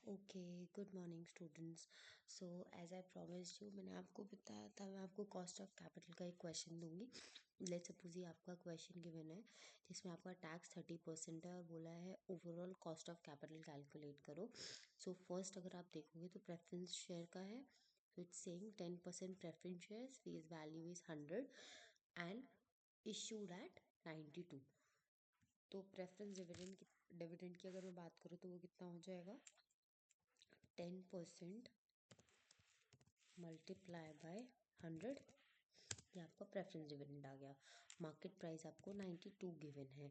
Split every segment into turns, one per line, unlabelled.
Okay, good morning students. So as I promised you, मैंने आपको बताया था मैं आपको कॉस्ट ऑफ कैपिटल का एक क्वेश्चन दूंगी। लेट्स सपोज ये आपका क्वेश्चन गिवन है जिसमें आपका टैक्स 30% है और बोला है overall cost of capital calculate करो। सो फर्स्ट अगर आप देखोगे तो प्रेफरेंस शेयर का है, तो it's saying 10% preference shares, face value is 100 and issued at 92। तो प्रेफरेंस डिविडेंड की अगर मैं बात करूँ तो वो कितना हो जाएगा, 10% मल्टीप्लाई बाय 100, ये आपका प्रेफरेंस डिविडेंड आ गया। मार्केट प्राइस आपको 92 गिवन है।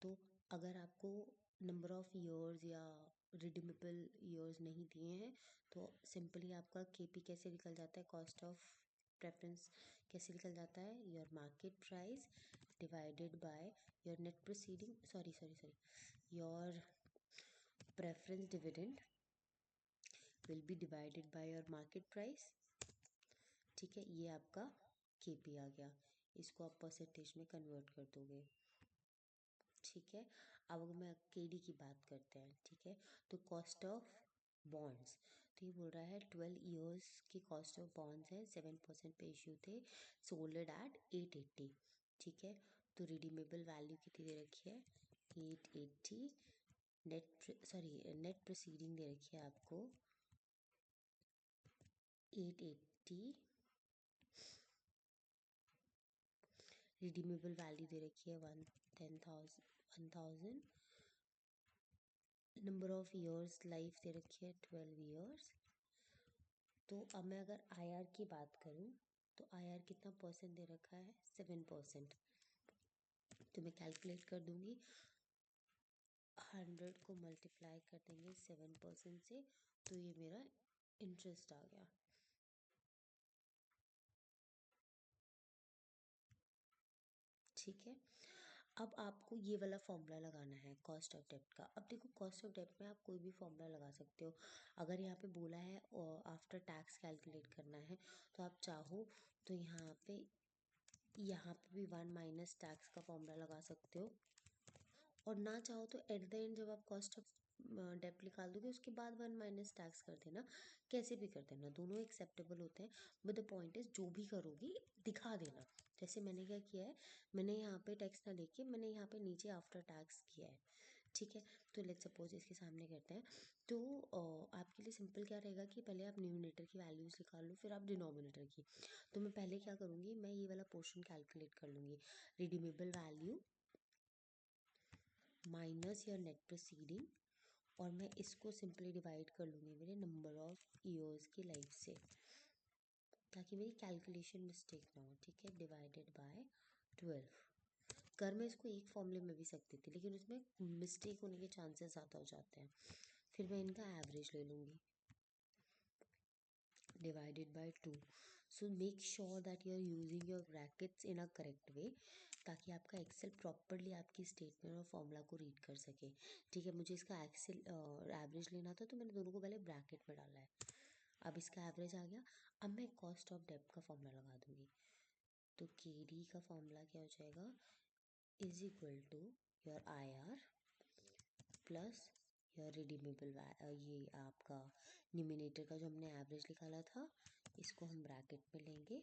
तो अगर आपको नंबर ऑफ ईयर्स या रिडीमेबल ईयर्स नहीं दिए हैं तो सिंपली आपका केपी कैसे निकल जाता है, कॉस्ट ऑफ प्रेफरेंस कैसे निकल जाता है, your market price divided by your net proceeding your preference dividend will be divided by your market price. ठीक है, ये आपका केपी आ गया, इसको आप परसेंटेज में कन्वर्ट कर दोगे। ठीक है, अब अगर मैं केडी की बात करते हैं, ठीक है, तो कॉस्ट ऑफ बॉन्ड्स, तो ये बोल रहा है 12 ईयर्स की कॉस्ट ऑफ बॉन्ड्स है, 7% पे इशू थे, सोल्ड एट 880। ठीक है, तो रिडीमेबल वैल्यू कितनी दे रखी है, 880। नेट प्रोसीडिंग दे रखी है आपको 880, रिडीमेबल वैल्यू दे रखी है 1000, नंबर ऑफ ईयर्स लाइफ दे रखी है 12 ईयर्स। तो अब मैं अगर आईआर की बात करूं तो आईआर कितना परसेंट दे रखा है, 7%। तो मैं कैलकुलेट कर दूंगी, 100 को मल्टीप्लाई कर देंगे 7% से, तो ये मेरा इंटरेस्ट आ गया। ठीक है, अब आपको ये वाला फॉर्मूला लगाना है कॉस्ट ऑफ डेब्ट का। अब देखो, कॉस्ट ऑफ डेब्ट में आप कोई भी फॉर्मूला लगा सकते हो। अगर यहाँ पे बोला है आफ्टर टैक्स कैलकुलेट करना है तो आप चाहो तो यहाँ पे भी 1 माइनस टैक्स का फॉर्मूला लगा सकते हो, और ना चाहो तो एट द एंड जब आप कॉस्ट ऑफ डेब्ट निकाल दोगे उसके बाद 1 माइनस टैक्स कर देना, कैसे भी कर देना, दोनों एक्सेप्टेबल होते हैं। बट द पॉइंट इज जो भी करोगी दिखा देना। जैसे मैंने क्या किया है, मैंने यहाँ पे टैक्स ना लेके मैंने यहाँ पे नीचे आफ्टर टैक्स किया है। ठीक है, तो लेट्स सपोज इसके सामने करते हैं। तो आपके लिए सिंपल क्या रहेगा कि पहले आप न्यूमिनेटर की वैल्यूज निकाल लो, फिर आप डिनोमिनेटर की। तो मैं पहले क्या करूँगी, मैं ये वाला पोर्शन कैलकुलेट कर लूँगी, redeemable value minus your net proceeding, और मैं इसको सिंपली डिवाइड कर लूँगी मेरे नंबर ऑफ ईयर्स की लाइफ से, ताकि मेरी कैलकुलेशन मिस्टेक ना हो। ठीक है, डिवाइडेड बाय 12। कर मैं इसको एक फॉर्मूले में भी सकती थी, लेकिन उसमें मिस्टेक होने के चांसेस ज़्यादा हो जाते हैं। फिर मैं इनका एवरेज ले लूँगी, divided by 2. So make sure that you are using your brackets in a correct way, ताकि आपका एक्सेल प्रॉपरली आपकी स्टेटमेंट और फॉर्मूला को रीड कर सके। ठीक है, मुझे इसका एक्सेल एवरेज लेना था तो मैंने दोनों को पहले ब्रैकेट में डाला है। अब इसका एवरेज आ गया। अब मैं कॉस्ट ऑफ डेब्ट का फॉर्मूला लगा दूंगी, तो के डी का फॉर्मूला क्या हो जाएगा, is equal to your I R plus your redeemable, ये आपका न्यूमिनेटर का जो हमने एवरेज निकाला था इसको हम ब्रैकेट में लेंगे,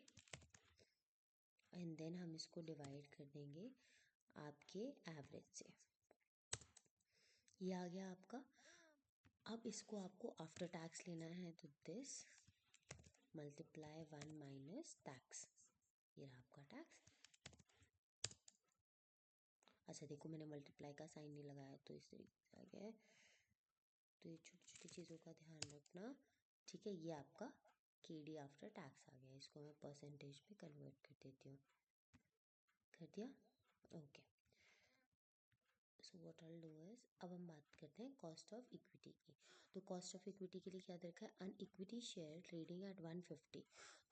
एंड देन हम इसको डिवाइड कर देंगे आपके एवरेज से। ये आ गया आपका। अब इसको आपको आफ्टर टैक्स लेना है, तो दिस मल्टीप्लाई 1 माइनस टैक्स, ये रहा आपका टैक्स। अच्छा देखो, मैंने मल्टीप्लाई का साइन नहीं लगाया तो इस तरीके से आ गया है, तो ये छोटी छोटी चीज़ों का ध्यान रखना। ठीक है, ये आपका के डी आफ्टर टैक्स आ गया, इसको मैं परसेंटेज में कन्वर्ट कर देती हूँ। कर दिया, okay. So what I do is, अब हम बात करते हैं कॉस्ट ऑफ इक्विटी की। तो कॉस्ट ऑफ इक्विटी के लिए क्या दे रखा है, अन इक्विटी शेयर ट्रेडिंग एट 150।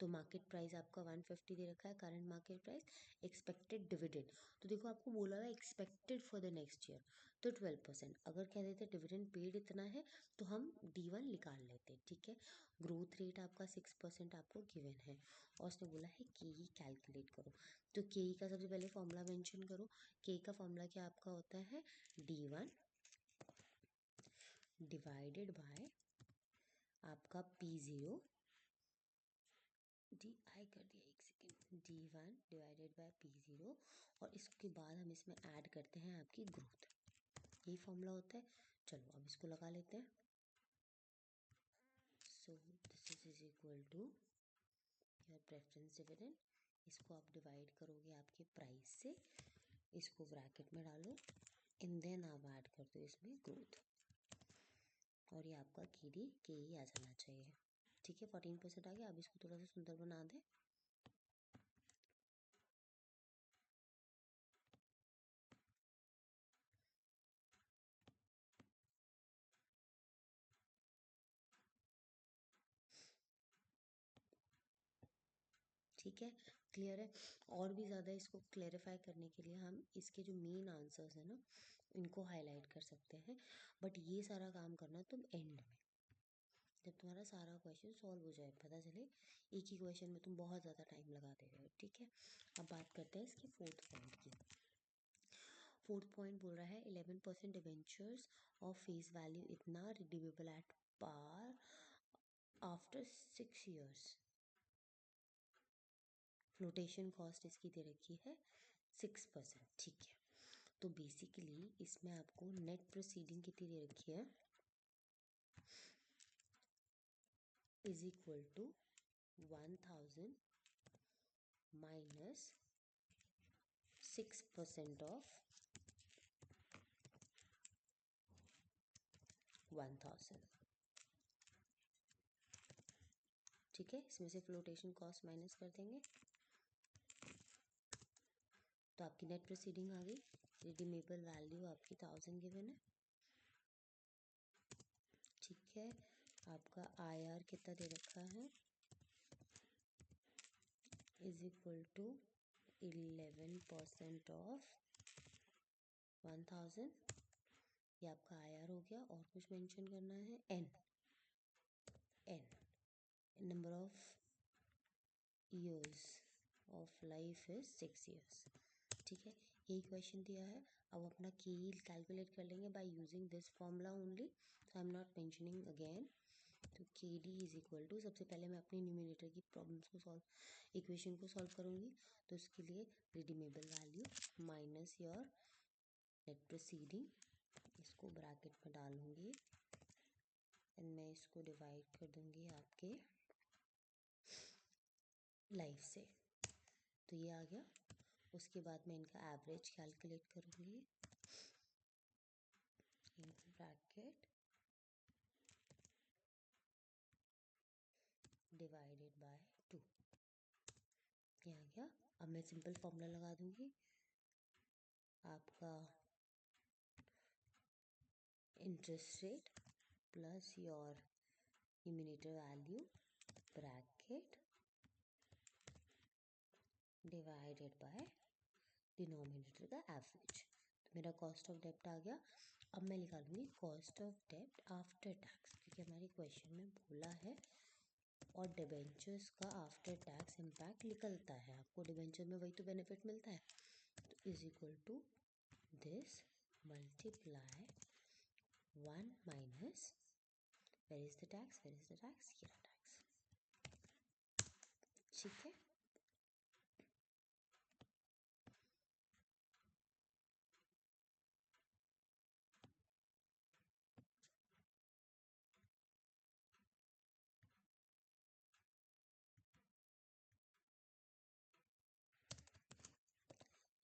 तो मार्केट प्राइस आपका 150 दे रखा है, current market price, expected dividend. तो देखो आपको बोला हुआ है expected for the next year, तो 12%। अगर कह देते डिविडेंड पेड इतना है तो हम D1 निकाल लेते। ठीक है, ग्रोथ रेट आपका 6% आपको गिवन है, और उसने बोला है के ही कैलकुलेट करो। तो के का सबसे पहले फॉर्मूला मेंशन करो। के का फॉर्मूला क्या आपका होता है, D1 डिवाइडेड बाय आपका P0 डी आई कर दिया, एक second, D1 divided by P0, और इसके बाद हम इसमें ऐड करते हैं आपकी ग्रोथ। यही फॉर्मूला होता है। चलो अब इसको लगा लेते हैं। So this is equal to your preference dividend, इसको आप डिवाइड करोगे आपके प्राइस से, इसको ब्रैकेट में डालो, एंड देन आप ऐड कर दो इसमें ग्रोथ, और ये आपका के ही आ जाना चाहिए। ठीक है, 14% आ गया। अब इसको थोड़ा सा सुंदर बना दें। ठीक है, क्लियर है। और भी ज़्यादा इसको क्लेरिफाई करने के लिए हम इसके जो मेन आंसर्स हैं ना, इनको हाईलाइट कर सकते हैं, बट ये सारा काम करना तुम एंड में, जब तुम्हारा सारा क्वेश्चन सॉल्व हो जाए, पता चले एक ही क्वेश्चन में तुम बहुत ज़्यादा टाइम लगा दे रहे हो। ठीक है, अब बात करते हैं इसकी फोर्थ पॉइंट की। फोर्थ पॉइंट बोल रहा है 11% डिवेंचर्स ऑफ फेस वैल्यू इतना redeemable at par after 6 years। Flotation cost इसकी दे रखी है 6%। ठीक है, तो बेसिकली इसमें आपको नेट प्रोसीडिंग कितनी दे रखी है, is equal to 1000 minus 6% of 1000। ठीक है, इसमें से फ्लोटेशन कॉस्ट माइनस कर देंगे, तो आपकी नेट प्रोसीडिंग आ गई। रिडीमेबल वैल्यू आपकी 1000 गिवन है। ठीक है, आपका IR कितना दे रखा है, इज इक्वल टू 11% ऑफ 1000। ये आपका IR हो गया। और कुछ मेंशन करना है, N number of years of life is 6 years। ठीक है, यही क्वेश्चन दिया है। अब अपना के कैलकुलेट कर लेंगे by using this formula only, so I am not mentioning again. तो के डी इज इक्वल टू, सबसे पहले मैं अपनी न्यूमिनेटर की प्रॉब्लम्स को सॉल्व, इक्वेशन को सॉल्व करूँगी। तो उसके लिए redeemable value minus your net proceeding, इसको ब्रैकेट में डालूंगी, एंड मैं इसको डिवाइड कर दूंगी आपके लाइफ से, तो ये आ गया। उसके बाद मैं इनका एवरेज कैलकुलेट करूँगी, ब्रैकेट डिवाइडेड बाय 2, ये आ गया। अब मैं सिंपल फॉर्मूला लगा दूंगी, आपका interest rate plus your numerator value bracket divided by denominator का एवरेज। तो मेरा कॉस्ट ऑफ डेब्ट आ गया। अब मैं निकालूंगी कॉस्ट ऑफ डेब्ट आफ्टर टैक्स, क्योंकि हमारे क्वेश्चन में बोला है, और डिबेंचर्स का आफ्टर टैक्स इम्पैक्ट निकलता है। आपको डिबेंचर में वही तो बेनिफिट मिलता है। तो is equal to this multiply 1 minus, where is the tax, where is the tax, ये टैक्स। ठीक है,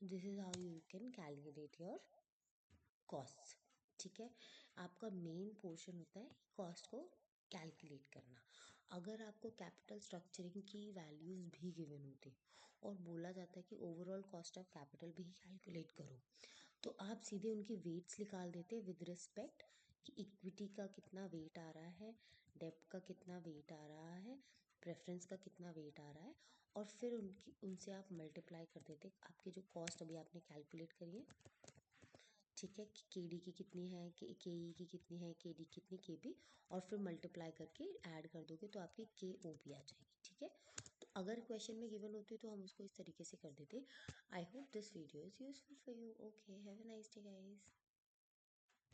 this is how you can calculate your cost. ठीक है, आपका मेन पोर्शन होता है कॉस्ट को कैलकुलेट करना। अगर आपको कैपिटल स्ट्रक्चरिंग की वैल्यूज़ भी गिवन होती और बोला जाता है कि ओवरऑल कॉस्ट ऑफ कैपिटल भी कैलकुलेट करो, तो आप सीधे उनकी वेट्स निकाल देते विद रिस्पेक्ट कि इक्विटी का कितना वेट आ रहा है, डेब्ट का कितना वेट आ रहा है, प्रेफरेंस का कितना वेट आ रहा है, और फिर उनसे आप मल्टीप्लाई कर देते आपकी जो कॉस्ट अभी आपने कैलकुलेट करी है। ठीक है, कि के डी की कितनी है, के ई की कितनी है, के डी कितनी, के बी, और फिर मल्टीप्लाई करके ऐड कर दोगे तो आपकी के ओ भी आ जाएगी। ठीक है, तो अगर क्वेश्चन में गिवन होती तो हम उसको इस तरीके से कर देते। I hope this video is useful for you. Okay, have a nice day guys.